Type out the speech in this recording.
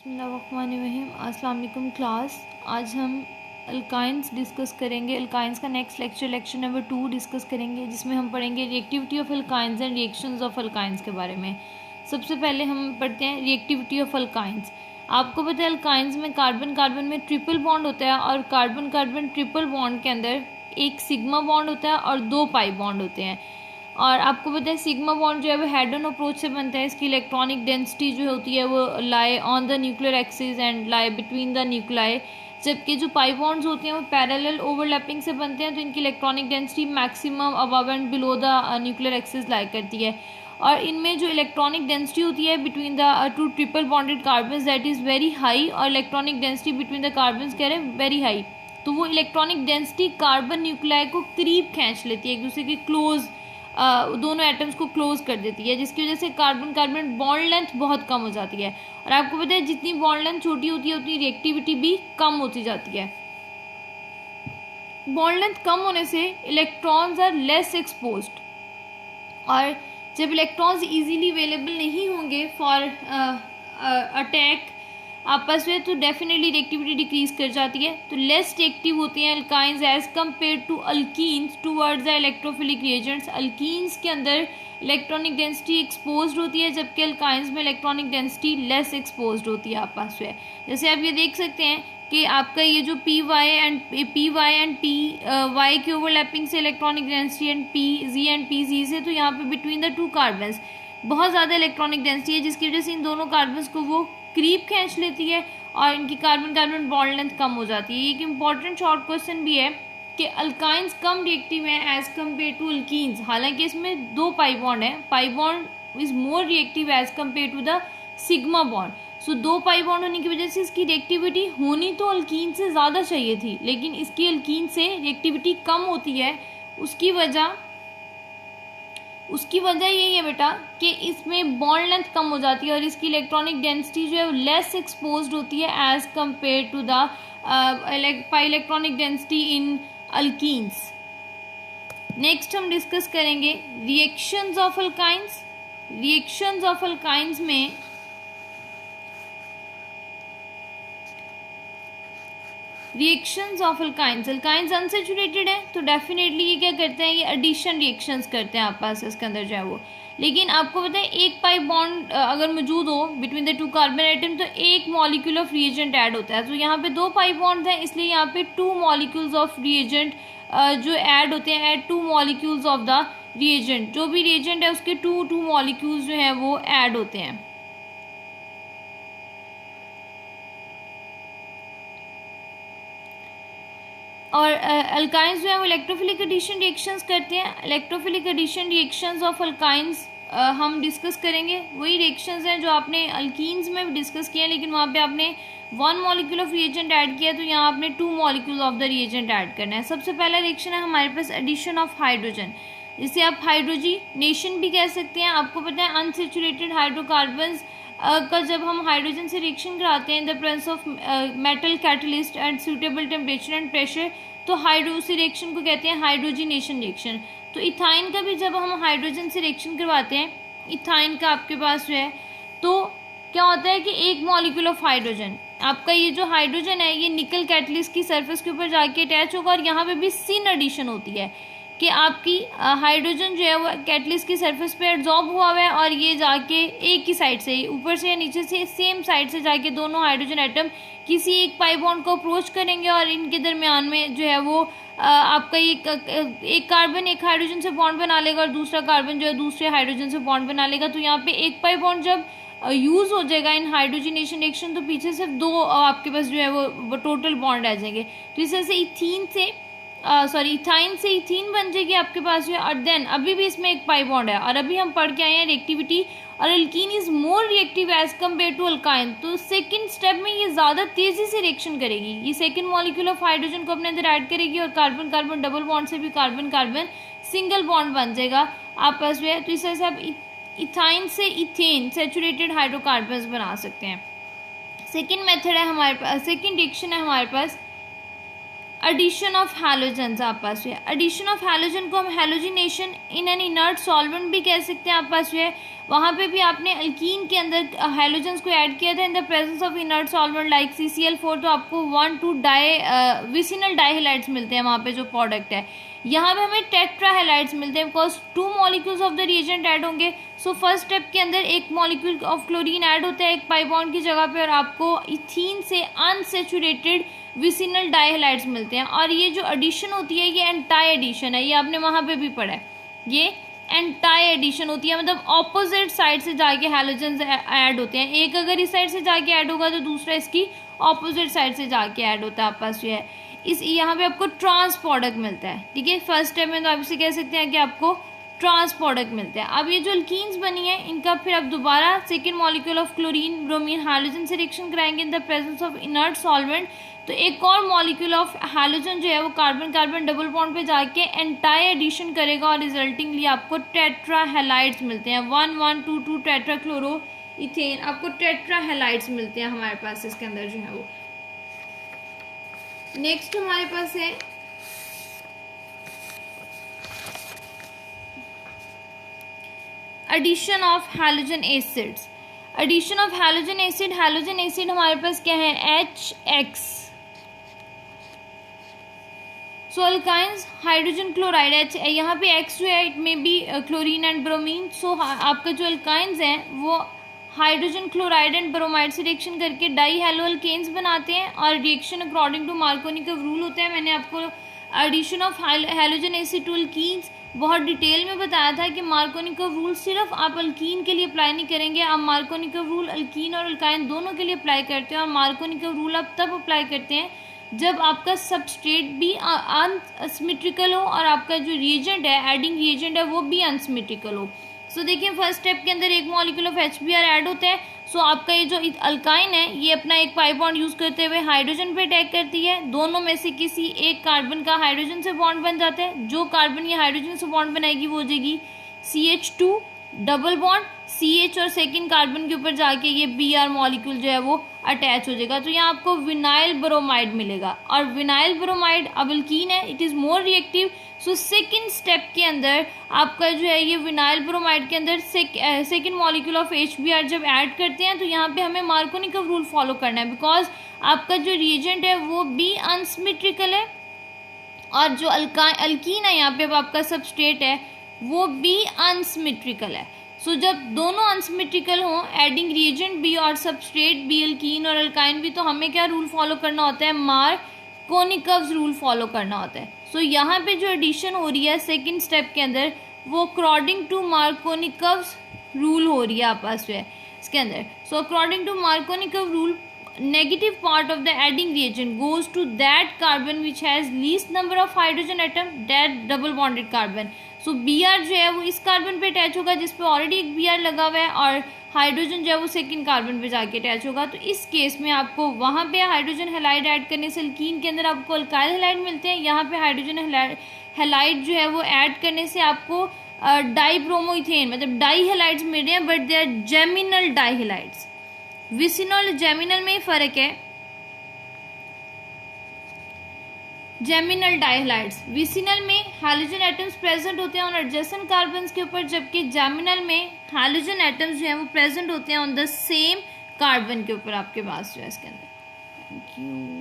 बिस्मिल्लाहिर्रहमानिर्रहीम। अस्सलाम वालेकुम क्लास। आज हम अल्काइंस डिस्कस करेंगे। अल्काइंस का नेक्स्ट लेक्चर नंबर 2 डिस्कस करेंगे, जिसमें हम पढ़ेंगे reactivity of alkynes and reactions of alkynes के बारे में। सबसे पहले हम पढ़ते हैं रिएक्टिविटी ऑफ अल्काइंस। आपको पता है अल्काइंस में कार्बन कार्बन में ट्रिपल बॉन्ड होता है और कार्बन कार्बन ट्रिपल बॉन्ड के अंदर एक सिग्मा बॉन्ड होता है और 2 पाई बॉन्ड होते हैं। और आपको पता है सिग्मा बॉन्ड जो है वो हेड ऑन अप्रोच से बनता है। इसकी इलेक्ट्रॉनिक डेंसिटी जो होती है वो lie on the nuclear axis and lie between the nuclei, जबकि जो पाई बॉन्ड्स होते हैं वो पैरेलल ओवरलैपिंग से बनते हैं, तो इनकी electronic density maximum above and below the nuclear axis lie करती है। और इनमें जो इलेक्ट्रॉनिक डेंसिटी होती है between the two triple bonded carbons that is very high, और electronic density between the carbons कह रहे हैं वेरी हाई। तो वो इलेक्ट्रॉनिक डेंसिटी कार्बन न्यूक्लियाई को करीब खींच लेती है, एक दूसरे के क्लोज, दोनों एटम्स को क्लोज कर देती है, जिसकी वजह से कार्बन कार्बन बॉन्ड लेंथ बहुत कम हो जाती है। और आपको पता है जितनी बॉन्ड लेंथ छोटी होती है उतनी रिएक्टिविटी भी कम होती जाती है। बॉन्ड लेंथ कम होने से इलेक्ट्रॉन्स आर लेस एक्सपोज्ड, और जब इलेक्ट्रॉन्स इजीली अवेलेबल नहीं होंगे फॉर अटैक आपस में, तो डेफिनेटली रिएक्टिविटी डिक्रीज कर जाती है। तो लेस रिएक्टिव होती हैं alkynes as compare to alkenes towards the electrophilic reagents. Alkenes के अंदर इलेक्ट्रॉनिक डेंसिटी एक्सपोज्ड होती है, जबकि अल्काइंस में इलेक्ट्रॉनिक डेंसिटी लेस एक्सपोज्ड होती है आपस में। जैसे आप ये देख सकते हैं कि आपका ये जो P Y and P Y के ओवरलैपिंग से electronic density and P G and P G से, तो यहाँ पे बिटवीन द टू कार्बन्स बहुत ज़्यादा इलेक्ट्रॉनिक डेंसिटी है, जिसकी वजह से इन दोनों कार्बन्स को वो करीब खींच लेती है और इनकी कार्बन कार्बन बॉन्ड लेंथ कम हो जाती है। एक इम्पॉर्टेंट शॉर्ट क्वेश्चन भी है कि अल्काइंस कम रिएक्टिव हैं एज कम्पेयर टू अल्कीन्स, हालांकि इसमें 2 पाई बॉन्ड है। Pi bond is more reactive as compare to the sigma bond. So 2 pi bond होने की वजह से इसकी रिएक्टिविटी होनी तो अल्कीन से ज़्यादा चाहिए थी, लेकिन इसकी अल्कीन से रिएक्टिविटी कम होती है। उसकी वजह यही है बेटा कि इसमें बॉन्ड लेंथ कम हो जाती है और इसकी इलेक्ट्रॉनिक डेंसिटी जो है लेस एक्सपोज्ड होती है as compare to the pi electronic density in alkenes. Next हम डिस्कस करेंगे reactions of alkynes. Reactions of alkynes में reactions of alkynes, alkynes unsaturated है तो डेफिनेटली ये क्या करते हैं, ये एडिशन रिएक्शंस करते हैं आपस इसके अंदर जो है वो। लेकिन आपको पता है एक पाई बॉन्ड अगर मौजूद हो between the to carbon atom तो एक मॉलिक्यूल ऑफ रिएजेंट ऐड होता है। तो यहाँ पे 2 पाई बॉन्ड्स हैं, इसलिए यहाँ पे 2 मॉलिक्यूल्स ऑफ रिएजेंट जो ऐड होते हैं, add 2 molecules of the reagent. जो भी रिएजेंट है उसके 2 मॉलिक्यूल्स जो है वो ऐड होते हैं। और अल्काइंस जो है वो इलेक्ट्रोफिलिक एडिशन रिएक्शंस करते हैं। Electrophilic addition reactions of alkynes हम डिस्कस करेंगे। वही रिएक्शंस हैं जो आपने अल्कीन्स में भी डिस्कस किए हैं, लेकिन वहाँ पे आपने 1 मॉलिक्यूल ऑफ रिएजेंट ऐड किया, तो यहाँ आपने 2 molecule of the reagent add करना है। सबसे पहला रिएक्शन है हमारे पास एडिशन ऑफ हाइड्रोजन, जिसे आप हाइड्रोजीनेशन भी कह सकते हैं। आपको पता है अनसेचुरेटेड हाइड्रोकार्बन्स का जब हम हाइड्रोजन से रिएक्शन कराते हैं in the presence of metal catalyst at suitable temperature and pressure, तो उसी रिएक्शन को कहते हैं हाइड्रोजिनेशन रिएक्शन। तो इथाइन का भी जब हम हाइड्रोजन से रिएक्शन करवाते हैं, इथाइन का आपके पास जो है, तो क्या होता है कि एक मॉलिक्यूल ऑफ हाइड्रोजन, आपका ये जो हाइड्रोजन है ये निकल कैटलिस्ट की सरफेस के ऊपर जाके अटैच होगा, और यहाँ पे भी सिन एडिशन होती है कि आपकी हाइड्रोजन जो है वो कैटलिस्ट की सरफेस पे एब्जॉर्ब हुआ हुआ है, और ये जाके एक ही साइड से, ऊपर से या नीचे से सेम साइड से जाके दोनों हाइड्रोजन एटम किसी एक पाई बॉन्ड को अप्रोच करेंगे, और इनके दरमियान में जो है वो आपका एक कार्बन एक हाइड्रोजन से बॉन्ड बना लेगा और दूसरा कार्बन जो है दूसरे हाइड्रोजन से बॉन्ड बना लेगा। तो यहाँ पे एक पाई बॉन्ड जब यूज़ हो जाएगा इन हाइड्रोजिनेशन रिएक्शन, तो पीछे सिर्फ 2 आपके पास जो है वो टोटल बॉन्ड आ जाएंगे। तो इस तरह से इथाइन से इथीन बन जाएगी आपके पास जो है। और देन अभी भी इसमें एक पाई बॉन्ड है, और अभी हम पढ़ के आए हैं रिएक्टिविटी, और alkene is more reactive as compare to alkyne. तो सेकंड स्टेप में ये ज़्यादा तेज़ी से रिएक्शन करेगी, ये सेकंड मॉलिक्यूल ऑफ हाइड्रोजन को अपने अंदर ऐड करेगी, और कार्बन कार्बन डबल बॉन्ड से भी कार्बन कार्बन सिंगल बॉन्ड बन जाएगा आपस में। तो इस तरह से आप इथाइन से इथेन सेचुरेटेड हाइड्रोकार्बन्स बना सकते हैं। सेकेंड मेथड है हमारे पास, सेकेंड रिएक्शन है हमारे पास एडिशन ऑफ हैलोजन आप पास हुआ है। एडिशन ऑफ हैलोजन को हम halogenation in an inert solvent भी कह सकते हैं आप पास हुआ है। वहाँ पे भी आपने अल्कीन के अंदर हैलोजन्स को ऐड किया था इन the presence of inert solvent like CCl4, तो आपको 1,2 विसिनल डाइहैलाइड्स मिलते हैं वहाँ पे जो प्रोडक्ट है। यहाँ पे हमें टेट्राहैलाइड्स मिलते हैं because 2 molecules of the reagent add होंगे। सो फर्स्ट स्टेप के अंदर एक मॉलिक्यूल ऑफ क्लोरीन ऐड होता है एक पाई बॉन्ड की जगह पे, और आपको इथीन से अनसेचुरेटेड विसिनल डाइहैलाइड्स मिलते हैं। और ये जो एडिशन होती है ये एंटाई एडिशन है, ये आपने वहाँ पे भी पढ़ा है, ये एंटाई एडिशन होती है, मतलब ऑपोजिट साइड से जाके हैलोजन ऐड होते हैं। एक अगर इस साइड से जाके ऐड होगा तो दूसरा इसकी ऑपोजिट साइड से जाके ऐड होता है। आप पास जो है इस यहाँ पे आपको ट्रांस प्रोडक्ट मिलता है, ठीक है। फर्स्ट स्टेप में तो आप इसे कह सकते हैं कि आपको ट्रांस प्रोडक्ट मिलते हैं। अब ये जो अल्कीन्स बनी है इनका फिर आप दोबारा second molecule of chlorine bromine halogen से रिएक्शन कराएंगे इन the presence of inert solvent, तो एक और मॉलिक्यूल ऑफ हैलोजन जो है वो कार्बन कार्बन डबल बॉन्ड पे जाके एंटाई एडिशन करेगा और रिजल्टिंगली आपको टेट्राहैलाइड्स मिलते हैं। 1,1,2,2 टेट्राक्लोरो इथेन, आपको टेट्राहैलाइड्स मिलते हैं हमारे पास इसके अंदर जो है वो। नेक्स्ट हमारे पास है addition of halogen acids. Addition of halogen acid हमारे पास क्या है HX। So alkynes hydrogen chloride H, यहाँ पे X जो है it may be chlorine and bromine. So आपका जो अल्काइंस हैं वो हाइड्रोजन क्लोराइड एंड ब्रोमाइड से रिएक्शन करके डाई हैलो अल्केन्स बनाते हैं और reaction according to Markovnikov rule होता है। मैंने आपको addition of halogen acid to alkenes बहुत डिटेल में बताया था कि मार्कोनिकव रूल सिर्फ आप अल्कीन के लिए अप्लाई नहीं करेंगे, आप मार्कोनिकव रूल अल्कीन और अल्काइन दोनों के लिए अप्लाई करते हैं। और मार्कोनिकव रूल आप तब अप्लाई करते हैं जब आपका सबस्ट्रेट भी अनसिमेट्रिकल हो और आपका जो रिएजेंट है एडिंग रिएजेंट है वो भी अनसिमेट्रिकल हो। सो देखिए फर्स्ट स्टेप के अंदर एक मॉलिक्यूल ऑफ HBr ऐड होता है। सो आपका ये जो अल्काइन है ये अपना एक पाई बॉन्ड यूज करते हुए हाइड्रोजन पे अटैक करती है, दोनों में से किसी एक कार्बन का हाइड्रोजन से बॉन्ड बन जाता है। जो कार्बन ये हाइड्रोजन से बॉन्ड बनाएगी वो हो जाएगी CH2 डबल बॉन्ड CH और सेकेंड कार्बन के ऊपर जाके ये Br मॉलिक्यूल जो है वो अटैच हो जाएगा। तो यहाँ आपको विनाइल ब्रोमाइड मिलेगा और विनाइल ब्रोमाइड अब अल्कीन है, it is more reactive. So second step के अंदर आपका जो है ये विनाइल ब्रोमाइड के अंदर सेकेंड मॉलिक्यूल ऑफ HBr जब ऐड करते हैं तो यहाँ पे हमें मार्कोनिकव रूल फॉलो करना है बिकॉज आपका जो रिएजेंट है वो भी अनसिमेट्रिकल है और जो अल्कीन है यहाँ पे अब आपका सबस्ट्रेट है वो भी अनसिमेट्रिकल है। सो जब दोनों अनसिमेट्रिकल हों एडिंग रिएजेंट भी और सबस्ट्रेट भी अल्कीन और अल्काइन भी, तो हमें क्या रूल फॉलो करना होता है, मार्कोनिकव्स रूल फॉलो करना होता है। सो यहाँ पे जो एडिशन हो रही है सेकेंड स्टेप के अंदर वो अकॉर्डिंग टू मार्कोनिकव्स रूल हो रही है आप पास है इसके अंदर। So according to Markovnikov rule negative part of the adding reagent goes to that carbon which has least number of hydrogen atom, that double bonded carbon. So Br जो है वो इस कार्बन पे अटैच होगा जिस पे ऑलरेडी एक Br लगा हुआ है और हाइड्रोजन जो है वो सेकेंड कार्बन पे जाके अटैच होगा। तो इस केस में आपको वहाँ पे हाइड्रोजन हैलाइड ऐड करने से अल्कीन के अंदर आपको अल्काइल हैलाइड मिलते हैं, यहाँ पे हाइड्रोजन हैलाइड जो है वो ऐड करने से आपको डाईब्रोमोइथेन मतलब डाई हैलाइड्स मिल रहे हैं but they are geminal di halides. Vicinal geminal में फर्क है। जेमिनल डाइहैलाइड्स विसिनल में हैलोजन एटम्स प्रेजेंट होते हैं ऑन एडजेसेंट कार्बन्स के ऊपर, जबकि जेमिनल में हैलोजन एटम्स जो हैं वो प्रेजेंट होते हैं ऑन द सेम कार्बन के ऊपर आपके पास जो है इसके अंदर। Thank you.